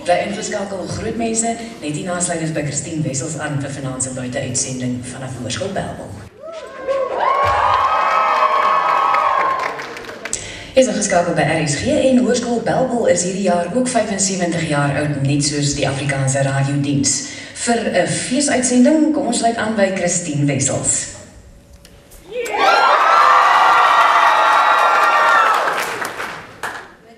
bly ingeskakel groot mense, net die nasluiters by Christine Wessels aan vir vanaand se buite-uitsending vanaf Hoërskool Bellville. Is ingeskakel by RSG en Hoërskool Bellville is hierdie jaar ook 75 jaar oud, net soos die Afrikaanse radiodiens. Vir 'n feesuitsending, kom ons sluit aan by Christine Wessels.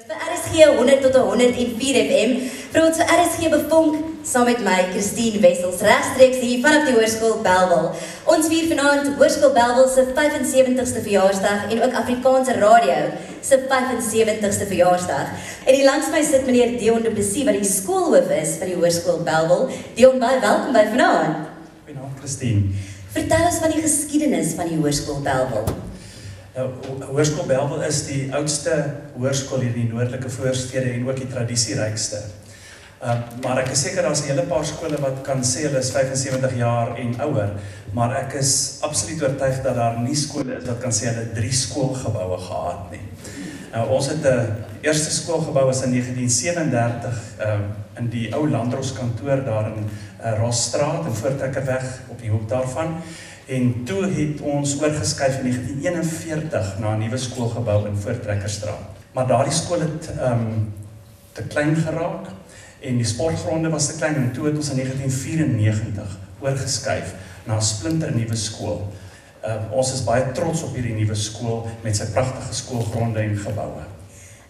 Vir RSG 100 tot 104 FM, vir ons vir RSG bevonk, saam met my, Christine Wessels, regstreeks hier vanaf die Hoërskool Bellville. Ons vier vanaand Hoërskool Bellville se 75ste verjaarsdag en ook Afrikaanse Radio se 75ste verjaarsdag. En hier langs my sit meneer Dion Du Plessis, wat die skoolhoof is van die Hoërskool Bellville. Dion, baie welkom by vanaand. Goeienaand, Christine. Vertel ons van die geskiedenis van die Hoërskool Bellville. Hoërskool Bellville is die oudste hoërskool hier in die noordelike voorstede en ook die tradisierykste. Maar ek is seker daar's 'n hele paar skole wat kan sê hulle is 75 jaar en ouer, maar ek is absoluut oortuig dat daar nie skole is wat kan sê hulle 3 skoolgeboue gehad nie. Ons het 'n eerste skoolgebou was in 1937 in die ou Landdroskantoor daar in Rossstraat en Voortrekkerweg op die hoek daarvan. En toe het ons oorgeskuif in 1941 na 'n nuwe skoolgebou in Voortrekkerstraat. Maar daardie skool het te klein geraak en die sportgronde was te klein en toe het ons in 1994 oorgeskuif na 'n splinternuwe skool. Ons is baie trots op hierdie nuwe skool met sy pragtige skoolgronde en geboue.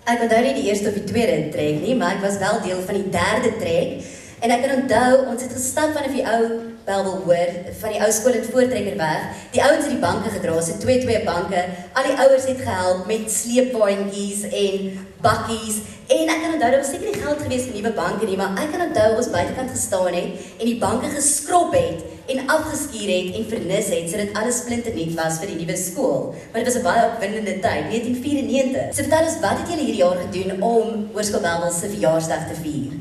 Ek onthou nie die eerste of die tweede trek nie, maar ek was wel deel van die derde trek. En ek kan onthou, ons het gestap vanaf die ou Bellville hoor, van die ou skool in Voortrekkerweg. Die ouens het die banke gedra, so 2 banke. Al die ouers het gehelp met sleepwaandjies en bakkies. En ek kan onthou, daar was seker nie geld gewees vir nuwe banke nie, maar ek kan onthou ons buitekant gestaan het en die banke geskrop het en afgeskuur het en vernis het, sodat alles splinternuut was vir die nuwe skool. Maar dit was 'n baie opwindende tyd, 1994. So vertel ons, wat het julle hierdie jaar gedoen om Hoërskool Bellville se verjaarsdag te vier?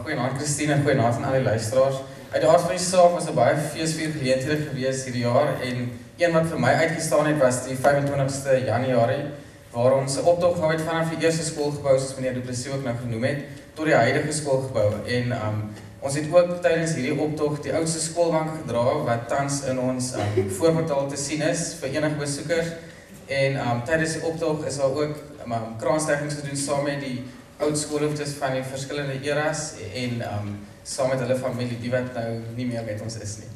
Goeienaand Christine en goeienaand aan al die luisteraars. Uit die aard van die saak was 'n baie feesvier geleenthede gewees hierdie jaar en een wat vir my uitgestaan het was die 25ste Januarie waar ons 'n optog gehou het vanaf die eerste skoolgebou soos meneer Du Plessis ook nou genoem het tot die huidige skoolgebou en ons het ook tydens hierdie optog die oudste skoolbank gedra wat tans in ons voorportaal te sien is vir enige besoekers en tydens die optog is daar ook kraansteggings gedoen saam met die oud skoolhoofdes van die verskillende eras en saam met hulle familie die wat nou nie meer met ons is nie.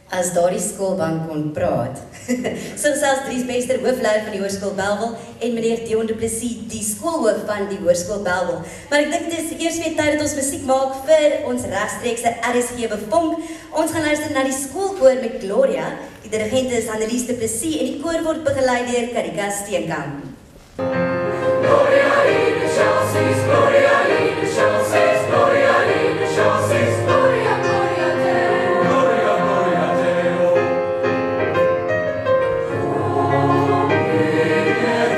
As daardie skoolbank kon praat. So selfs Dries Bester, hoofleier van die Hoërskool Bellville en meneer Dion Du Plessis, die skoolhoof van die Hoërskool Bellville. Maar ek dink dit is eers weer tyd dat ons musiek maak vir ons regstreekse RSG bevonk. Ons gaan luister na die skoolkoor met Gloria. Die dirigent is Annelies Du Plessis en die koor word begelei deur Karika Steenkamp. Gloria in excelsis, Gloria in excelsis, Gloria in excelsis, Gloria, Gloria Deo. Gloria, Gloria Deo. Omnibus sanctus et,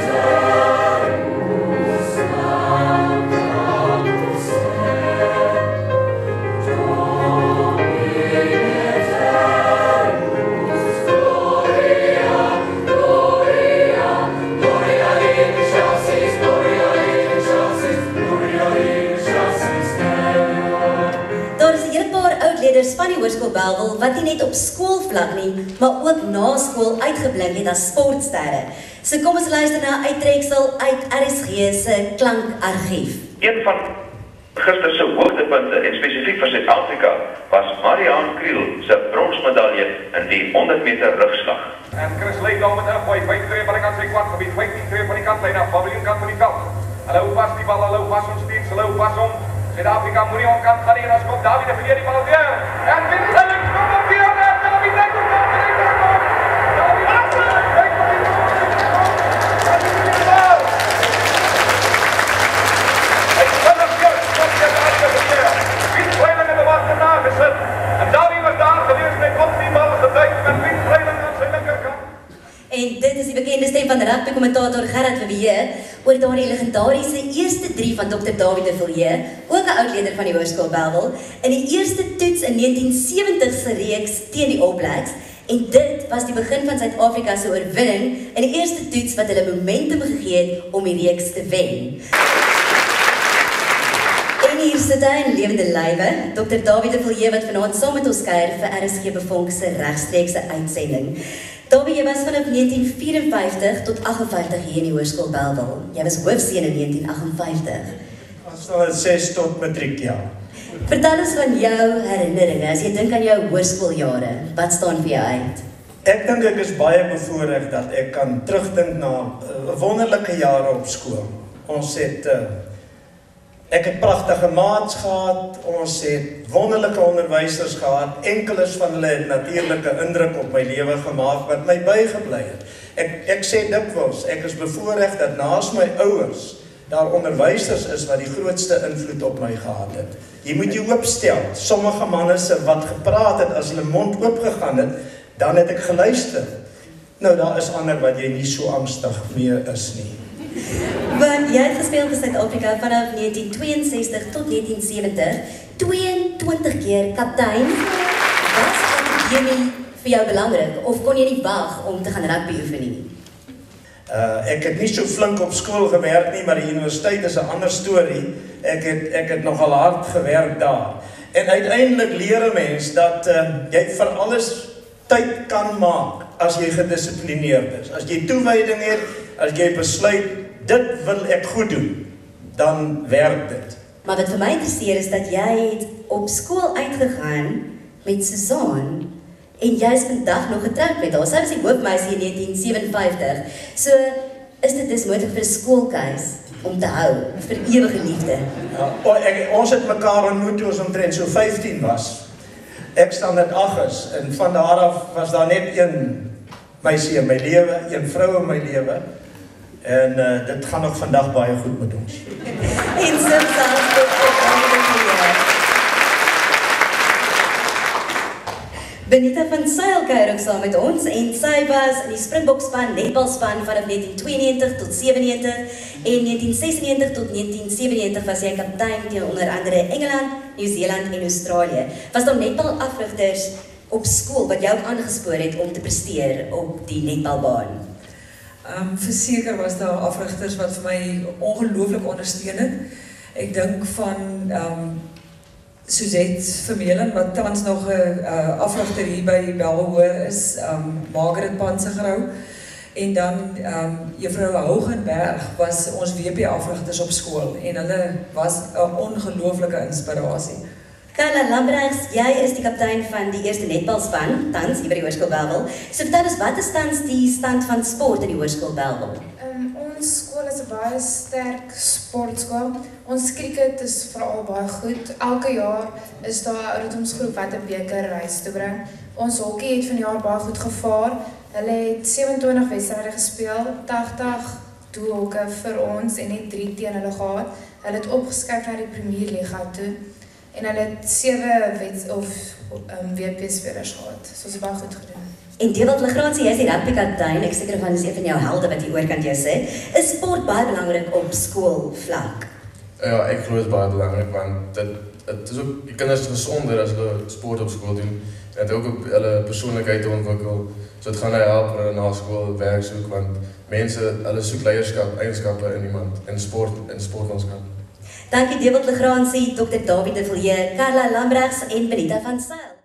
Omnibus, Gloria, Gloria, Gloria in excelsis, Gloria in excelsis, Gloria in excelsis Deo. Daar is 'n hele paar oudleerders van die Hoërskool Bellville wat nie net op skoolvlak nie, maar ook na skool uitgeblink het as sportsterre. So kom ons luister na 'n uittreksel uit RSG se klankargief. Een van gister se hoogtepunte en spesifiek vir Suid-Afrika was Marianne Kriel se bronsmedalje in die 100 meter rugslag. En Chris Lee dan met 'n gooi, 5-2 van die kant sy kwartgebied, 15-2 van die kantlyn af, Pavilion kant van die veld. Hallo pas die bal, hallo pas ons steeds, hallo pas om. Suid-Afrika moet nie onkant gaan hier, as kom David verleer die bal weer. En dit is kom op hier en David net op. En dit is die bekende stem van rugby-kommentator Gerard Verweer oor daardie legendariese eerste 3 van Dr. David de Villiers, ook 'n oudleier van die Hoërskool Bellville, in die eerste toets in 1970 se reeks teen die All Blacks. En dit was die begin van Suid-Afrika se oorwinning in die eerste toets wat hulle momentum gegee het om die reeks te wen. En hier Artieste en lewende lywe, Dr. Dawie de Villiers wat vanaand saam met ons kuier vir RSG Bevonk se regstreekse uitsending. Dawie, jy was vanaf 1954 tot 58 hier in die Hoërskool Bellville. Jy was hoofseun in 1958. Was dan 6 tot matriek, ja. Vertel ons van jou herinneringe, as jy dink aan jou hoërskooljare. Wat staan vir jou uit? Ek dink ek is baie bevoorreg dat ek kan terugdink na wonderlike jare op skool. Ek het pragtige maats gehad, ons het wonderlike onderwysers gehad, enkeles van hulle het natuurlike indruk op my lewe gemaak wat my bygebly het. Ek sê dikwels, ek is bevoorreg dat naas my ouers daar onderwysers is wat die grootste invloed op my gehad het. Jy moet jou oopstel. Sommige manne se wat gepraat het as hulle mond oopgegaan het, dan het ek geluister. Nou daar is ander wat jy nie so angstig mee is nie. Want jy het gespeel vir Suid-Afrika vanaf 1962 tot 1970, 22 keer kaptein. Was akademie vir jou belangrik, of kon jy nie wag om te gaan rugby oefen nie? Ek het nie so flink op skool gewerk nie, maar die universiteit is 'n ander storie. Ek het nogal hard gewerk daar. En uiteindelik leer 'n mens dat jy vir alles tyd kan maak as jy gedissiplineerd is. As jy toewyding het, as jy besluit, dit wil ek goed doen, dan werk dit. Maar wat vir my interesseer is dat jy het op skool uitgegaan met Suzanne en jy is vandag nog getroud met haar. Sy was die hoofmeisie in 1957. So is dit dus moontlik vir 'n skoolkeis om te hou vir ewige liefde. Ja, ons het mekaar ontmoet toe ons omtrent so 15 was. Ek standaard 8 is en van daar af was daar net een meisie in my lewe, een vrou in my lewe. En dit gaan nog vandag baie goed met ons. En so selfs tot Benita van Sail kuier ook saam met ons en sy was in die Springbokspan, netbalspan vanaf 1992 tot 97 en 1996 tot 1997 was sy kaptein teen onder andere Engeland, Nieu-Seeland en Australië. Was daar netbalafrigters op skool wat jou ook aangespoor het om te presteer op die netbalbaan? Verseker was daar afrigters wat vir my ongelooflik ondersteun het. Ek dink van Suzette Vermeulen, wat tans nog 'n afrigter hier by Bellville is, Margaret Pansegrou, en dan juffrou Hougenberg was ons WP afrigters op skool en hulle was 'n ongelooflike inspirasie. Carla Lambrechts, jy is die kaptein van die eerste netbalspan, tans hier by die Hoërskool Bellville. So vertel ons, wat is tans die stand van sport in die Hoërskool Bellville? Ons skool is 'n baie sterk sportskool. Ons cricket is veral baie goed. Elke jaar is daar 'n ouderdomsgroep wat 'n beker reis toe bring. Ons hokkie het vanjaar baie goed gevaar. Hulle het 27 wedstryde gespeel, 80 doelhoeke vir ons en net 3 teen hulle gehad. Hulle het opgeskuif na die Premier Liga toe. En hulle het 7 WP-spelers gehad. So ons het baie goed gedoen. En Dewald Legrandsie, jy is die rugby-kaptein, ek seker van is een van jou helde wat hier oorkant jou sê. Is sport baie belangrik op skoolvlak? Ja, ek glo dit is baie belangrik, want dit is ook die kinders gesonder as hulle sport op skool doen. En dit ook op hulle persoonlikheid te ontwikkel. So dit gaan hulle help hulle na skool werk soek, want mense, hulle soek leierskap, eienskappe in iemand, in sportmanskap. Dankie Dewald Legrandsie, Dr. Dawie de Villiers, Carla Lambrechts en Benita van Sail.